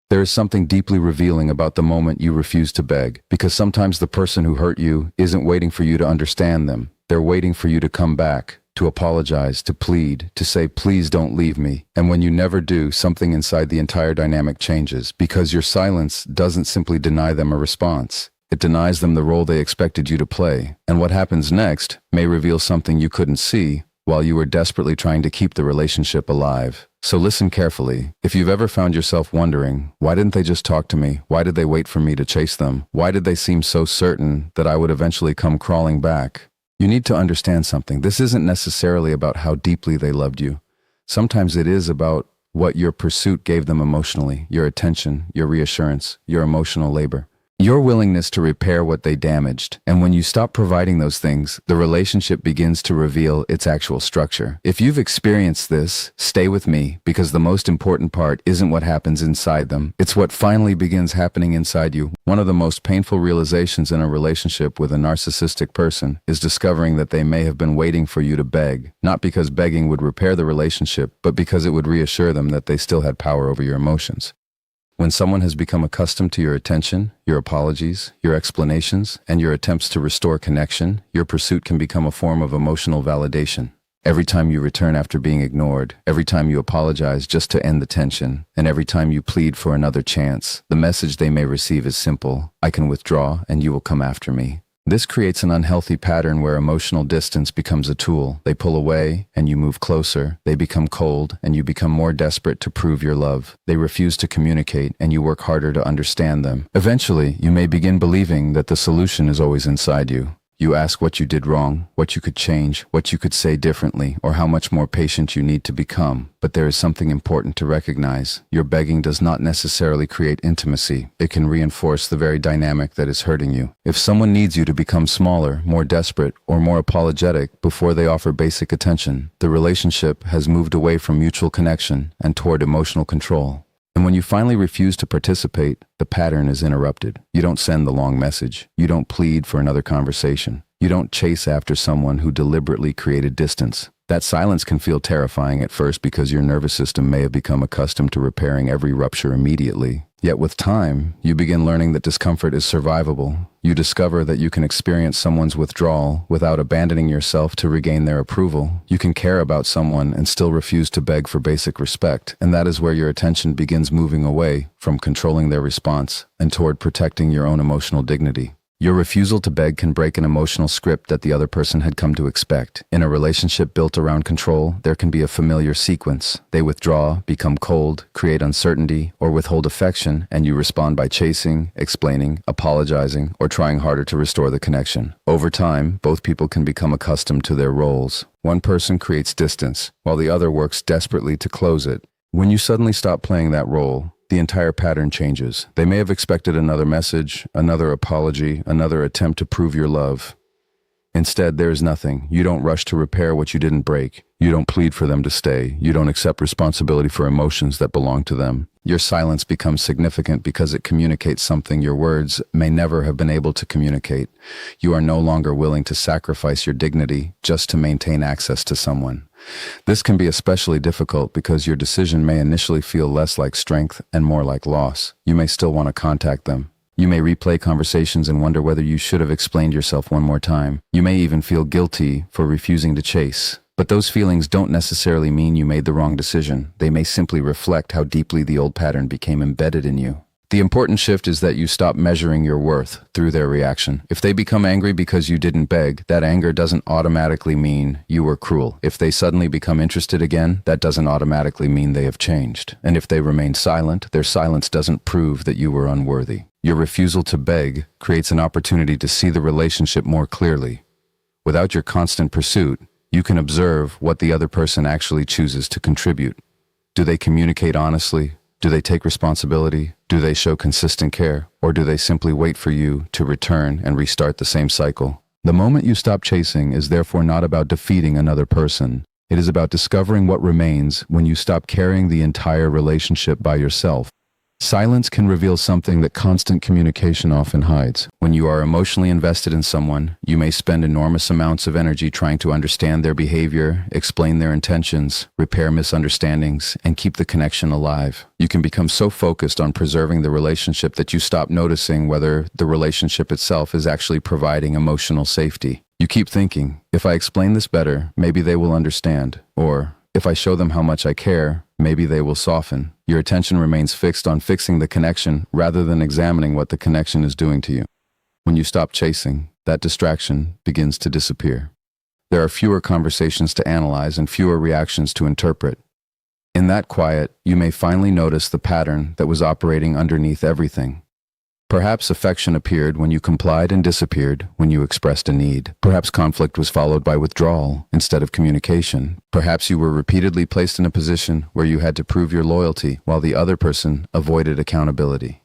There is something deeply revealing about the moment you refuse to beg, because sometimes the person who hurt you isn't waiting for you to understand them. They're waiting for you to come back, to apologize, to plead, to say, please don't leave me. And when you never do, something inside the entire dynamic changes, because your silence doesn't simply deny them a response. It denies them the role they expected you to play. And what happens next may reveal something you couldn't see while you were desperately trying to keep the relationship alive. So listen carefully. If you've ever found yourself wondering, why didn't they just talk to me? Why did they wait for me to chase them? Why did they seem so certain that I would eventually come crawling back? You need to understand something. This isn't necessarily about how deeply they loved you. Sometimes it is about what your pursuit gave them emotionally, your attention, your reassurance, your emotional labor. Your willingness to repair what they damaged. And when you stop providing those things, the relationship begins to reveal its actual structure. If you've experienced this, stay with me, because the most important part isn't what happens inside them. It's what finally begins happening inside you. One of the most painful realizations in a relationship with a narcissistic person is discovering that they may have been waiting for you to beg, not because begging would repair the relationship, but because it would reassure them that they still had power over your emotions. When someone has become accustomed to your attention, your apologies, your explanations, and your attempts to restore connection, your pursuit can become a form of emotional validation. Every time you return after being ignored, every time you apologize just to end the tension, and every time you plead for another chance, the message they may receive is simple: I can withdraw and you will come after me. This creates an unhealthy pattern where emotional distance becomes a tool. They pull away and you move closer. They become cold and you become more desperate to prove your love. They refuse to communicate and you work harder to understand them. Eventually, you may begin believing that the solution is always inside you. You ask what you did wrong, what you could change, what you could say differently, or how much more patient you need to become. But there is something important to recognize. Your begging does not necessarily create intimacy. It can reinforce the very dynamic that is hurting you. If someone needs you to become smaller, more desperate, or more apologetic before they offer basic attention, the relationship has moved away from mutual connection and toward emotional control. And when you finally refuse to participate, the pattern is interrupted. You don't send the long message. You don't plead for another conversation. You don't chase after someone who deliberately created distance. That silence can feel terrifying at first because your nervous system may have become accustomed to repairing every rupture immediately. Yet with time, you begin learning that discomfort is survivable. You discover that you can experience someone's withdrawal without abandoning yourself to regain their approval. You can care about someone and still refuse to beg for basic respect. And that is where your attention begins moving away from controlling their response and toward protecting your own emotional dignity. Your refusal to beg can break an emotional script that the other person had come to expect. In a relationship built around control, there can be a familiar sequence. They withdraw, become cold, create uncertainty, or withhold affection, and you respond by chasing, explaining, apologizing, or trying harder to restore the connection. Over time, both people can become accustomed to their roles. One person creates distance, while the other works desperately to close it. When you suddenly stop playing that role, the entire pattern changes. They may have expected another message, another apology, another attempt to prove your love. Instead, there is nothing. You don't rush to repair what you didn't break. You don't plead for them to stay. You don't accept responsibility for emotions that belong to them. Your silence becomes significant because it communicates something your words may never have been able to communicate. You are no longer willing to sacrifice your dignity just to maintain access to someone. This can be especially difficult because your decision may initially feel less like strength and more like loss. You may still want to contact them. You may replay conversations and wonder whether you should have explained yourself one more time. You may even feel guilty for refusing to chase. But those feelings don't necessarily mean you made the wrong decision. They may simply reflect how deeply the old pattern became embedded in you. The important shift is that you stop measuring your worth through their reaction. If they become angry because you didn't beg, that anger doesn't automatically mean you were cruel. If they suddenly become interested again, that doesn't automatically mean they have changed. And if they remain silent, their silence doesn't prove that you were unworthy. Your refusal to beg creates an opportunity to see the relationship more clearly. Without your constant pursuit, you can observe what the other person actually chooses to contribute. Do they communicate honestly? Do they take responsibility? Do they show consistent care? Or do they simply wait for you to return and restart the same cycle? The moment you stop chasing is therefore not about defeating another person. It is about discovering what remains when you stop carrying the entire relationship by yourself. Silence can reveal something that constant communication often hides. When you are emotionally invested in someone, you may spend enormous amounts of energy trying to understand their behavior, explain their intentions, repair misunderstandings, and keep the connection alive. You can become so focused on preserving the relationship that you stop noticing whether the relationship itself is actually providing emotional safety. You keep thinking, if I explain this better, maybe they will understand, or if I show them how much I care, maybe they will soften. Your attention remains fixed on fixing the connection rather than examining what the connection is doing to you. When you stop chasing, that distraction begins to disappear. There are fewer conversations to analyze and fewer reactions to interpret. In that quiet, you may finally notice the pattern that was operating underneath everything. Perhaps affection appeared when you complied and disappeared when you expressed a need. Perhaps conflict was followed by withdrawal instead of communication. Perhaps you were repeatedly placed in a position where you had to prove your loyalty while the other person avoided accountability.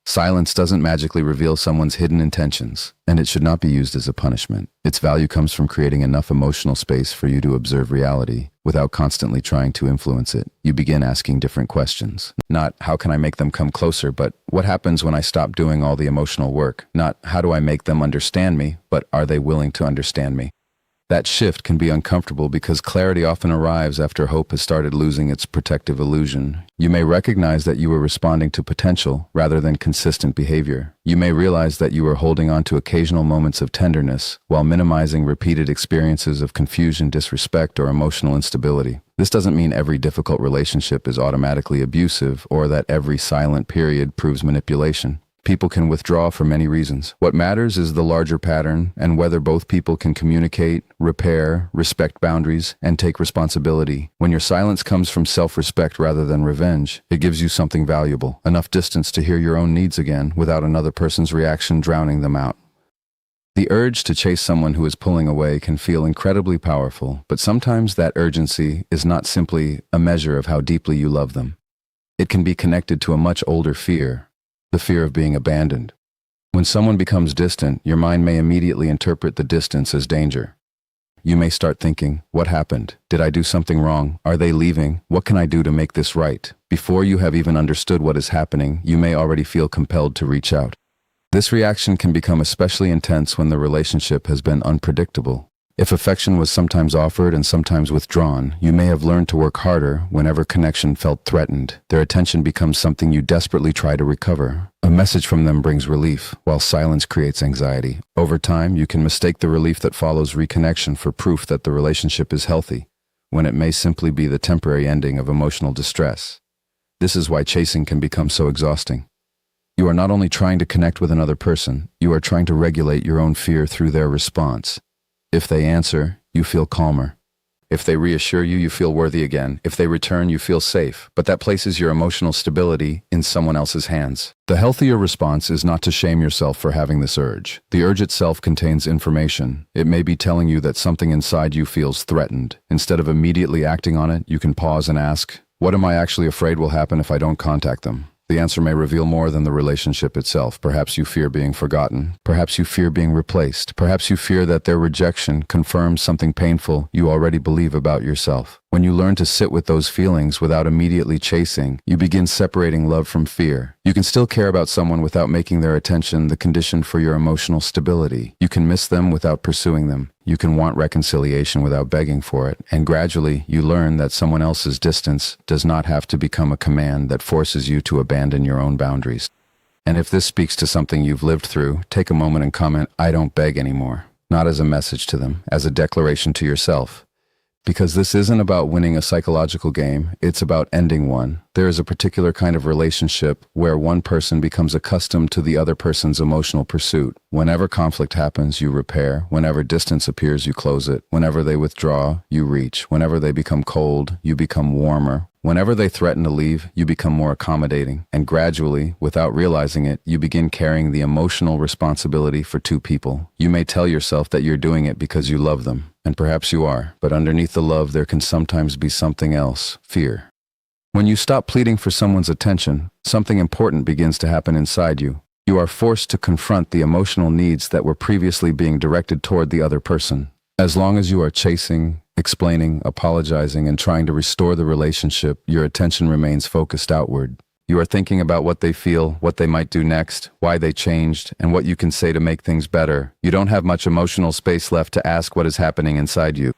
Silence doesn't magically reveal someone's hidden intentions, and it should not be used as a punishment. Its value comes from creating enough emotional space for you to observe reality without constantly trying to influence it. You begin asking different questions. Not, how can I make them come closer, but what happens when I stop doing all the emotional work? Not, how do I make them understand me, but are they willing to understand me? That shift can be uncomfortable because clarity often arrives after hope has started losing its protective illusion. You may recognize that you were responding to potential rather than consistent behavior. You may realize that you were holding on to occasional moments of tenderness while minimizing repeated experiences of confusion, disrespect, or emotional instability. This doesn't mean every difficult relationship is automatically abusive or that every silent period proves manipulation. People can withdraw for many reasons. What matters is the larger pattern and whether both people can communicate, repair, respect boundaries, and take responsibility. When your silence comes from self-respect rather than revenge, it gives you something valuable, enough distance to hear your own needs again without another person's reaction drowning them out. The urge to chase someone who is pulling away can feel incredibly powerful, but sometimes that urgency is not simply a measure of how deeply you love them. It can be connected to a much older fear. The fear of being abandoned. When someone becomes distant, your mind may immediately interpret the distance as danger. You may start thinking, what happened? Did I do something wrong? Are they leaving? What can I do to make this right? Before you have even understood what is happening, you may already feel compelled to reach out. This reaction can become especially intense when the relationship has been unpredictable. If affection was sometimes offered and sometimes withdrawn, you may have learned to work harder whenever connection felt threatened. Their attention becomes something you desperately try to recover. A message from them brings relief, while silence creates anxiety. Over time, you can mistake the relief that follows reconnection for proof that the relationship is healthy, when it may simply be the temporary ending of emotional distress. This is why chasing can become so exhausting. You are not only trying to connect with another person, you are trying to regulate your own fear through their response. If they answer, you feel calmer. If they reassure you, you feel worthy again. If they return, you feel safe. But that places your emotional stability in someone else's hands. The healthier response is not to shame yourself for having this urge. The urge itself contains information. It may be telling you that something inside you feels threatened. Instead of immediately acting on it, you can pause and ask, what am I actually afraid will happen if I don't contact them? The answer may reveal more than the relationship itself. Perhaps you fear being forgotten. Perhaps you fear being replaced. Perhaps you fear that their rejection confirms something painful you already believe about yourself. When you learn to sit with those feelings without immediately chasing, you begin separating love from fear. You can still care about someone without making their attention the condition for your emotional stability. You can miss them without pursuing them. You can want reconciliation without begging for it. And gradually, you learn that someone else's distance does not have to become a command that forces you to abandon your own boundaries. And if this speaks to something you've lived through, take a moment and comment, I don't beg anymore. Not as a message to them, as a declaration to yourself. Because this isn't about winning a psychological game, it's about ending one. There is a particular kind of relationship where one person becomes accustomed to the other person's emotional pursuit. Whenever conflict happens, you repair. Whenever distance appears, you close it. Whenever they withdraw, you reach. Whenever they become cold, you become warmer. Whenever they threaten to leave, you become more accommodating. And gradually, without realizing it, you begin carrying the emotional responsibility for two people. You may tell yourself that you're doing it because you love them. And perhaps you are. But underneath the love, there can sometimes be something else, fear. When you stop pleading for someone's attention, something important begins to happen inside you. You are forced to confront the emotional needs that were previously being directed toward the other person. As long as you are chasing, explaining, apologizing, and trying to restore the relationship, your attention remains focused outward. You are thinking about what they feel, what they might do next, why they changed, and what you can say to make things better. You don't have much emotional space left to ask what is happening inside you.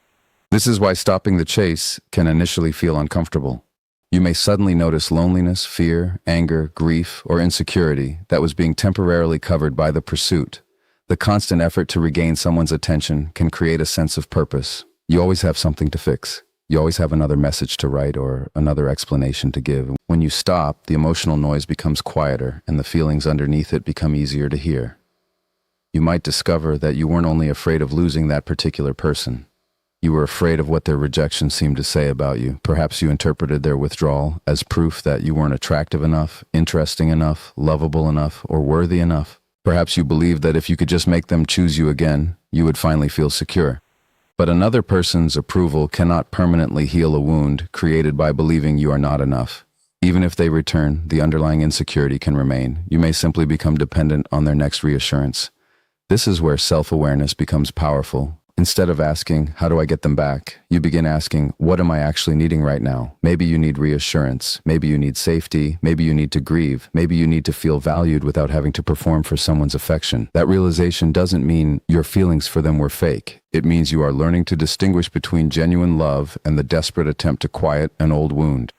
This is why stopping the chase can initially feel uncomfortable. You may suddenly notice loneliness, fear, anger, grief, or insecurity that was being temporarily covered by the pursuit. The constant effort to regain someone's attention can create a sense of purpose. You always have something to fix. You always have another message to write or another explanation to give. When you stop, the emotional noise becomes quieter and the feelings underneath it become easier to hear. You might discover that you weren't only afraid of losing that particular person. You were afraid of what their rejection seemed to say about you. Perhaps you interpreted their withdrawal as proof that you weren't attractive enough, interesting enough, lovable enough, or worthy enough. Perhaps you believed that if you could just make them choose you again, you would finally feel secure. But another person's approval cannot permanently heal a wound created by believing you are not enough. Even if they return, the underlying insecurity can remain. You may simply become dependent on their next reassurance. This is where self-awareness becomes powerful. Instead of asking, how do I get them back? You begin asking, what am I actually needing right now? Maybe you need reassurance. Maybe you need safety. Maybe you need to grieve. Maybe you need to feel valued without having to perform for someone's affection. That realization doesn't mean your feelings for them were fake. It means you are learning to distinguish between genuine love and the desperate attempt to quiet an old wound.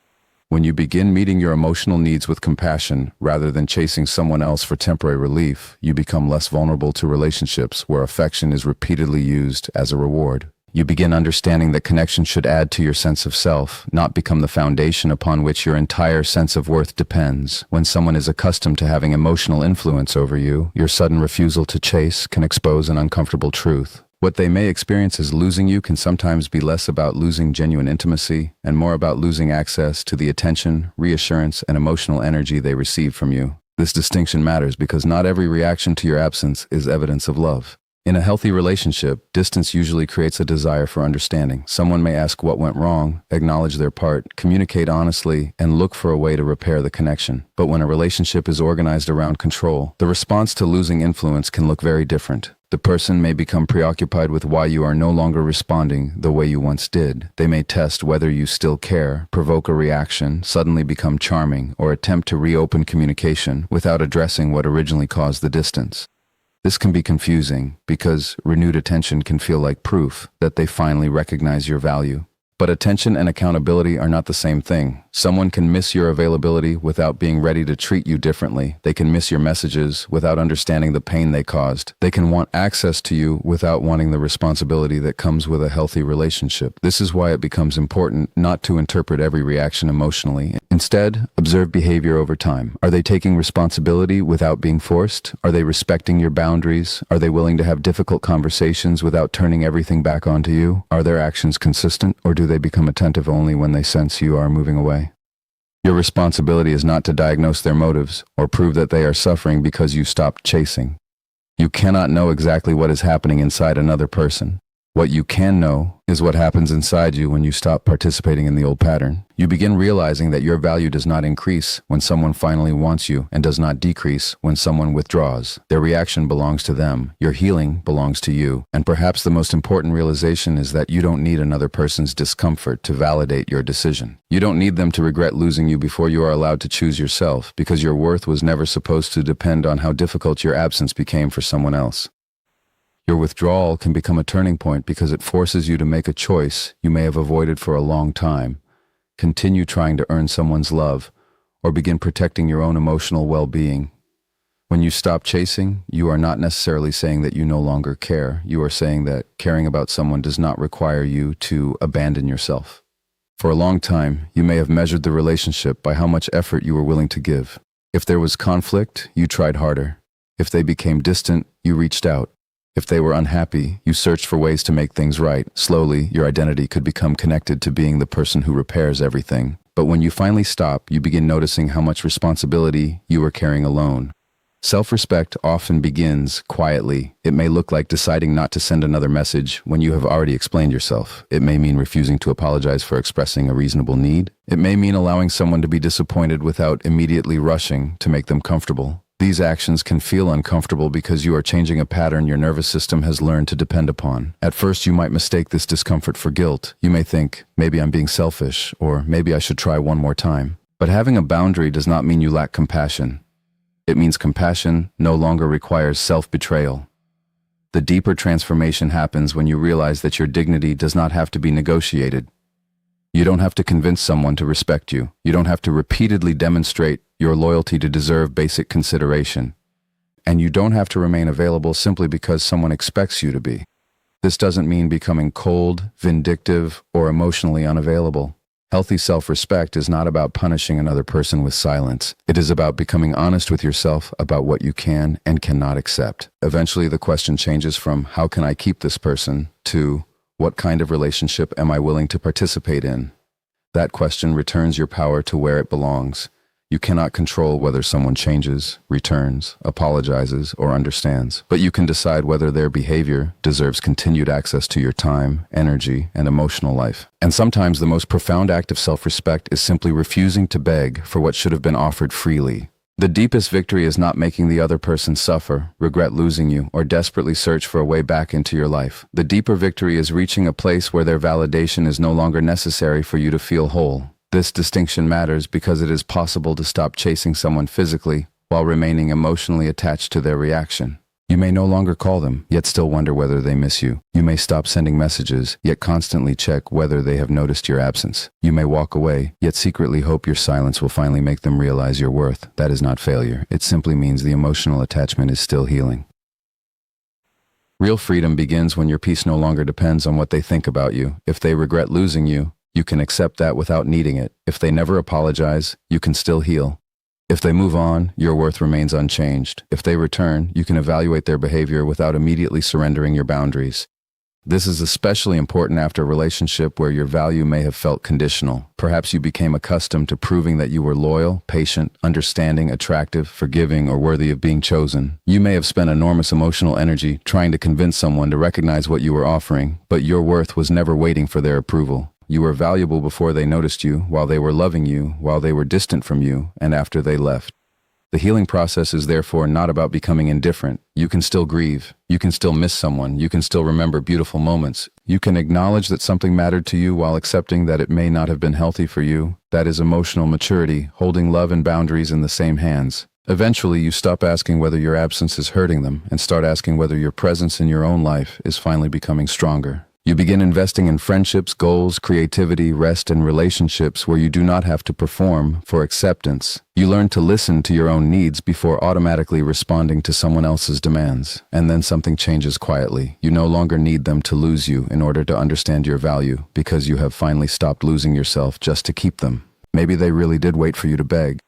When you begin meeting your emotional needs with compassion, rather than chasing someone else for temporary relief, you become less vulnerable to relationships where affection is repeatedly used as a reward. You begin understanding that connection should add to your sense of self, not become the foundation upon which your entire sense of worth depends. When someone is accustomed to having emotional influence over you, your sudden refusal to chase can expose an uncomfortable truth. What they may experience as losing you can sometimes be less about losing genuine intimacy and more about losing access to the attention, reassurance, and emotional energy they receive from you. This distinction matters because not every reaction to your absence is evidence of love. In a healthy relationship, distance usually creates a desire for understanding. Someone may ask what went wrong, acknowledge their part, communicate honestly, and look for a way to repair the connection. But when a relationship is organized around control, the response to losing influence can look very different. The person may become preoccupied with why you are no longer responding the way you once did. They may test whether you still care, provoke a reaction, suddenly become charming, or attempt to reopen communication without addressing what originally caused the distance. This can be confusing because renewed attention can feel like proof that they finally recognize your value. But attention and accountability are not the same thing. Someone can miss your availability without being ready to treat you differently. They can miss your messages without understanding the pain they caused. They can want access to you without wanting the responsibility that comes with a healthy relationship. This is why it becomes important not to interpret every reaction emotionally. Instead, observe behavior over time. Are they taking responsibility without being forced? Are they respecting your boundaries? Are they willing to have difficult conversations without turning everything back onto you? Are their actions consistent, or do they become attentive only when they sense you are moving away? Your responsibility is not to diagnose their motives or prove that they are suffering because you stopped chasing. You cannot know exactly what is happening inside another person. What you can know is what happens inside you when you stop participating in the old pattern. You begin realizing that your value does not increase when someone finally wants you and does not decrease when someone withdraws. Their reaction belongs to them. Your healing belongs to you. And perhaps the most important realization is that you don't need another person's discomfort to validate your decision. You don't need them to regret losing you before you are allowed to choose yourself, because your worth was never supposed to depend on how difficult your absence became for someone else. Your withdrawal can become a turning point because it forces you to make a choice you may have avoided for a long time. Continue trying to earn someone's love, or begin protecting your own emotional well-being. When you stop chasing, you are not necessarily saying that you no longer care. You are saying that caring about someone does not require you to abandon yourself. For a long time, you may have measured the relationship by how much effort you were willing to give. If there was conflict, you tried harder. If they became distant, you reached out. If they were unhappy, you searched for ways to make things right. Slowly, your identity could become connected to being the person who repairs everything. But when you finally stop, you begin noticing how much responsibility you are carrying alone. Self-respect often begins quietly. It may look like deciding not to send another message when you have already explained yourself. It may mean refusing to apologize for expressing a reasonable need. It may mean allowing someone to be disappointed without immediately rushing to make them comfortable. These actions can feel uncomfortable because you are changing a pattern your nervous system has learned to depend upon. At first, you might mistake this discomfort for guilt. You may think, maybe I'm being selfish, or maybe I should try one more time. But having a boundary does not mean you lack compassion. It means compassion no longer requires self-betrayal. The deeper transformation happens when you realize that your dignity does not have to be negotiated. You don't have to convince someone to respect you. You don't have to repeatedly demonstrate your loyalty to deserve basic consideration. And you don't have to remain available simply because someone expects you to be. This doesn't mean becoming cold, vindictive, or emotionally unavailable. Healthy self-respect is not about punishing another person with silence. It is about becoming honest with yourself about what you can and cannot accept. Eventually, the question changes from how can I keep this person to what kind of relationship am I willing to participate in? That question returns your power to where it belongs. You cannot control whether someone changes, returns, apologizes, or understands, but you can decide whether their behavior deserves continued access to your time, energy, and emotional life. And sometimes the most profound act of self-respect is simply refusing to beg for what should have been offered freely. The deepest victory is not making the other person suffer, regret losing you, or desperately search for a way back into your life. The deeper victory is reaching a place where their validation is no longer necessary for you to feel whole. This distinction matters because it is possible to stop chasing someone physically while remaining emotionally attached to their reaction. You may no longer call them, yet still wonder whether they miss you. You may stop sending messages, yet constantly check whether they have noticed your absence. You may walk away, yet secretly hope your silence will finally make them realize your worth. That is not failure. It simply means the emotional attachment is still healing. Real freedom begins when your peace no longer depends on what they think about you. If they regret losing you, you can accept that without needing it. If they never apologize, you can still heal. If they move on, your worth remains unchanged. If they return, you can evaluate their behavior without immediately surrendering your boundaries. This is especially important after a relationship where your value may have felt conditional. Perhaps you became accustomed to proving that you were loyal, patient, understanding, attractive, forgiving, or worthy of being chosen. You may have spent enormous emotional energy trying to convince someone to recognize what you were offering, but your worth was never waiting for their approval. You were valuable before they noticed you, while they were loving you, while they were distant from you, and after they left. The healing process is therefore not about becoming indifferent. You can still grieve. You can still miss someone. You can still remember beautiful moments. You can acknowledge that something mattered to you while accepting that it may not have been healthy for you. That is emotional maturity, holding love and boundaries in the same hands. Eventually, you stop asking whether your absence is hurting them and start asking whether your presence in your own life is finally becoming stronger. You begin investing in friendships, goals, creativity, rest, and relationships where you do not have to perform for acceptance. You learn to listen to your own needs before automatically responding to someone else's demands. And then something changes quietly. You no longer need them to lose you in order to understand your value because you have finally stopped losing yourself just to keep them. Maybe they really did wait for you to beg.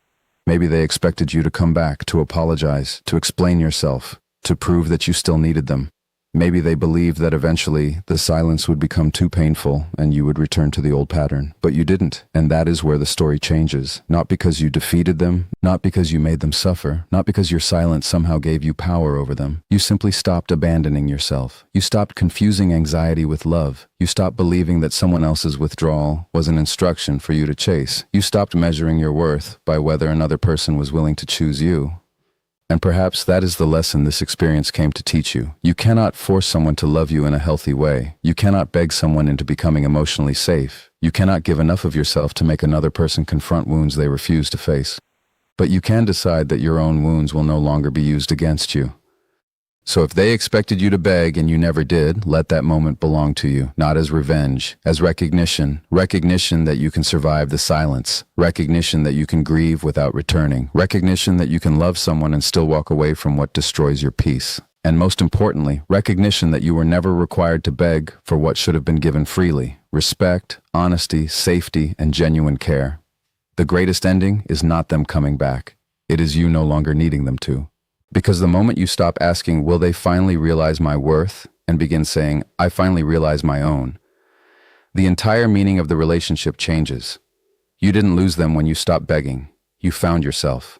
Maybe they expected you to come back, to apologize, to explain yourself, to prove that you still needed them. Maybe they believed that eventually the silence would become too painful and you would return to the old pattern. But you didn't, and that is where the story changes. Not because you defeated them, not because you made them suffer, not because your silence somehow gave you power over them. You simply stopped abandoning yourself. You stopped confusing anxiety with love. You stopped believing that someone else's withdrawal was an instruction for you to chase. You stopped measuring your worth by whether another person was willing to choose you. And perhaps that is the lesson this experience came to teach you. You cannot force someone to love you in a healthy way. You cannot beg someone into becoming emotionally safe. You cannot give enough of yourself to make another person confront wounds they refuse to face. But you can decide that your own wounds will no longer be used against you. So if they expected you to beg and you never did, let that moment belong to you, not as revenge, as recognition that you can survive the silence, recognition that you can grieve without returning, recognition that you can love someone and still walk away from what destroys your peace. And most importantly, recognition that you were never required to beg for what should have been given freely, respect, honesty, safety, and genuine care. The greatest ending is not them coming back. It is you no longer needing them to. Because the moment you stop asking, will they finally realize my worth, and begin saying, I finally realize my own, the entire meaning of the relationship changes. You didn't lose them when you stopped begging. You found yourself.